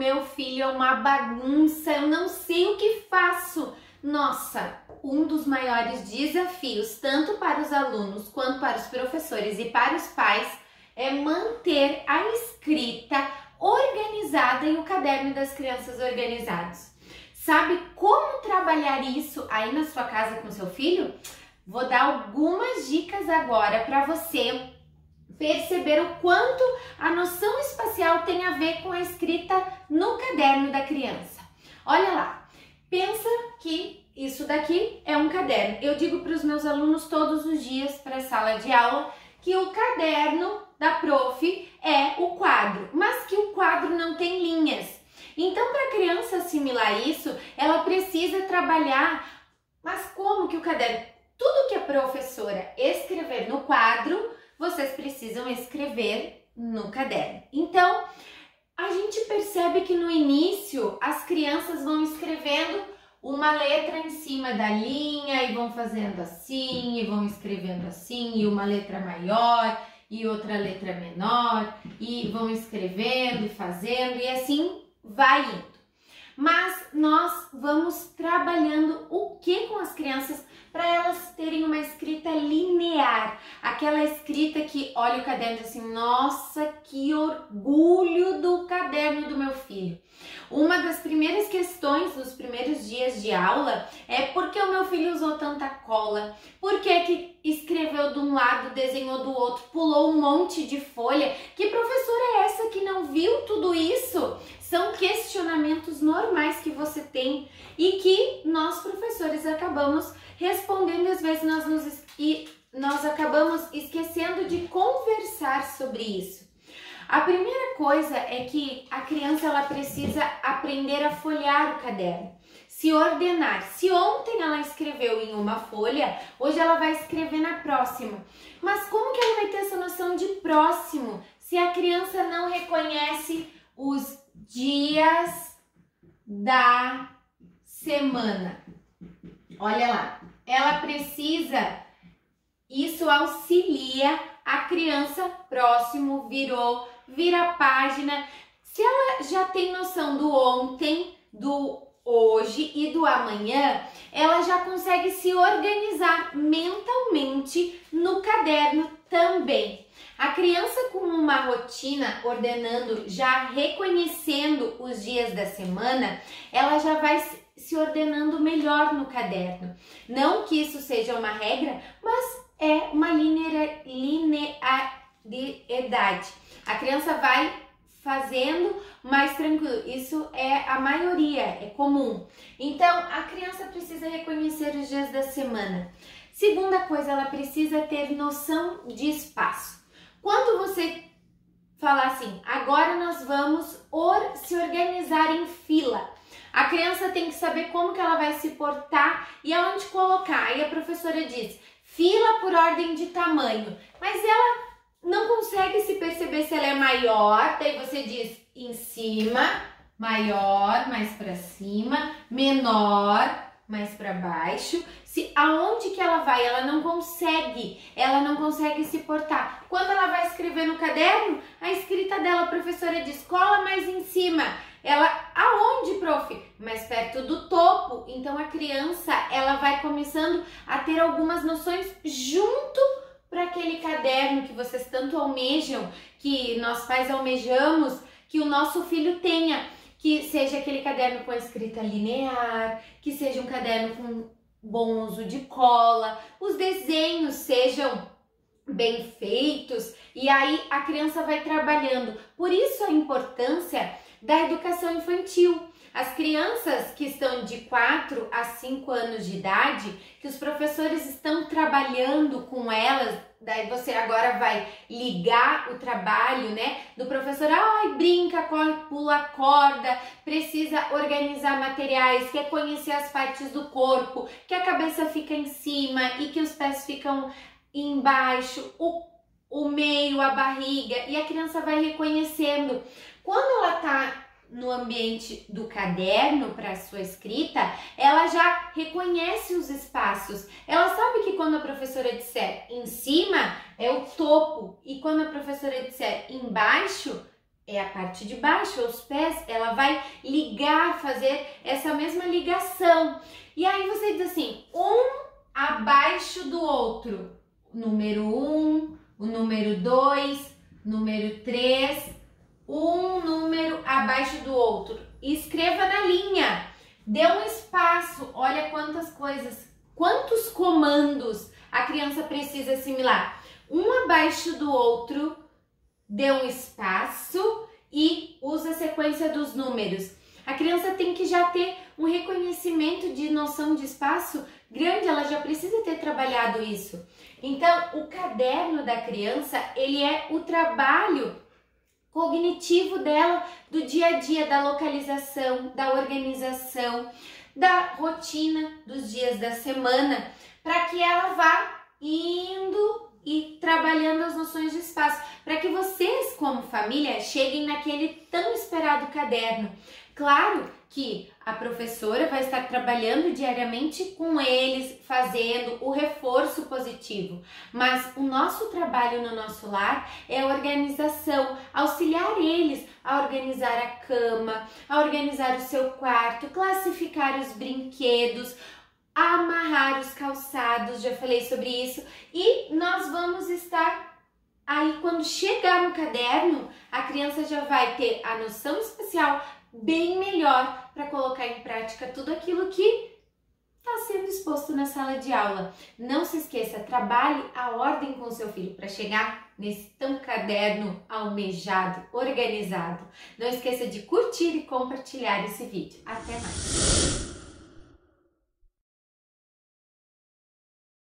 meu filho é uma bagunça, eu não sei o que faço. Nossa, um dos maiores desafios, tanto para os alunos quanto para os professores e para os pais, é manter a escrita organizada e o caderno das crianças organizados. Sabe como trabalhar isso aí na sua casa com seu filho? Vou dar algumas dicas agora para você perceber o quanto a noção espacial tem a ver com a escrita no caderno da criança. Olha lá, pensa que isso daqui é um caderno. Eu digo para os meus alunos todos os dias para a sala de aula que o caderno da prof é o quadro, mas que o quadro não tem linhas. Então, para a criança assimilar isso, ela precisa trabalhar, mas como que o caderno, tudo que a professora escrever no quadro, vocês precisam escrever no caderno. Então, a gente percebe que no início as crianças vão escrevendo uma letra em cima da linha e vão fazendo assim, e vão escrevendo assim, e uma letra maior e outra letra menor, e vão escrevendo e fazendo, e assim vai indo. Mas nós vamos trabalhando o que com as crianças para elas terem uma escrita linear, aquela escrita que olha o caderno e diz assim, nossa, que orgulho do caderno do meu filho. Uma das primeiras questões nos primeiros dias de aula é por que o meu filho usou tanta cola, por que escreveu de um lado, desenhou do outro, pulou um monte de folha, que professora é essa que não viu tudo isso? São questionamentos normais que você tem e que nós professores acabamos respondendo, às vezes nós acabamos esquecendo de conversar sobre isso. A primeira coisa é que a criança ela precisa aprender a folhear o caderno, se ordenar. Se ontem ela escreveu em uma folha, hoje ela vai escrever na próxima. Mas como que ela vai ter essa noção de próximo se a criança não reconhece os dias da semana? Olha lá, ela precisa, isso auxilia a criança próximo, virou, vira a página. Se ela já tem noção do ontem, do hoje e do amanhã, ela já consegue se organizar mentalmente no caderno também. A criança com uma rotina, ordenando, já reconhecendo os dias da semana, ela já vai se ordenando melhor no caderno. Não que isso seja uma regra, mas é uma linearidade. A criança vai fazendo mais tranquilo. Isso é a maioria, é comum. Então, a criança precisa reconhecer os dias da semana. Segunda coisa, ela precisa ter noção de espaço. Quando você falar assim, agora nós vamos se organizar em fila, a criança tem que saber como que ela vai se portar e aonde colocar. Aí a professora diz, fila por ordem de tamanho, mas ela não consegue se perceber se ela é maior, daí você diz em cima, maior, mais para cima, menor, mais para baixo. Se aonde que ela vai, ela não consegue se portar. Quando ela vai escrever no caderno, a escrita dela, a professora diz, cola mais em cima. Ela, aonde, prof? Mais perto do topo. Então a criança, ela vai começando a ter algumas noções junto para aquele caderno que vocês tanto almejam, que nós pais almejamos, que o nosso filho tenha, que seja aquele caderno com a escrita linear, que seja um caderno com bom uso de cola, os desenhos sejam bem feitos e aí a criança vai trabalhando. Por isso a importância da educação infantil. As crianças que estão de 4 a 5 anos de idade, que os professores estão trabalhando com elas, daí você agora vai ligar o trabalho, né, do professor, brinca, corre, pula, corda, precisa organizar materiais, quer conhecer as partes do corpo, que a cabeça fica em cima e que os pés ficam embaixo, o meio, a barriga, e a criança vai reconhecendo. Quando ela tá no ambiente do caderno para sua escrita, ela já reconhece os espaços. Ela sabe que quando a professora disser em cima é o topo e quando a professora disser embaixo é a parte de baixo, os pés, ela vai ligar, fazer essa mesma ligação. E aí você diz assim, um abaixo do outro, número 1, o número 2, número 3, um número abaixo do outro. Escreva na linha, dê um espaço, olha quantas coisas, quantos comandos a criança precisa assimilar. Um abaixo do outro, dê um espaço e usa a sequência dos números. A criança tem que já ter um reconhecimento de noção de espaço grande, ela já precisa ter trabalhado isso. Então, o caderno da criança, ele é o trabalho cognitivo dela, do dia a dia, da localização, da organização, da rotina dos dias da semana, para que ela vá indo e trabalhando as noções de espaço, para que vocês, como família, cheguem naquele tão esperado caderno. Claro que a professora vai estar trabalhando diariamente com eles, fazendo o reforço positivo, mas o nosso trabalho no nosso lar é a organização, auxiliar eles a organizar a cama, a organizar o seu quarto, classificar os brinquedos, a amarrar os calçados, já falei sobre isso, e nós vamos estar aí, quando chegar no caderno, a criança já vai ter a noção espacial bem melhor para colocar em prática tudo aquilo que está sendo exposto na sala de aula. Não se esqueça, trabalhe a ordem com o seu filho para chegar nesse tão caderno almejado, organizado. Não esqueça de curtir e compartilhar esse vídeo. Até mais!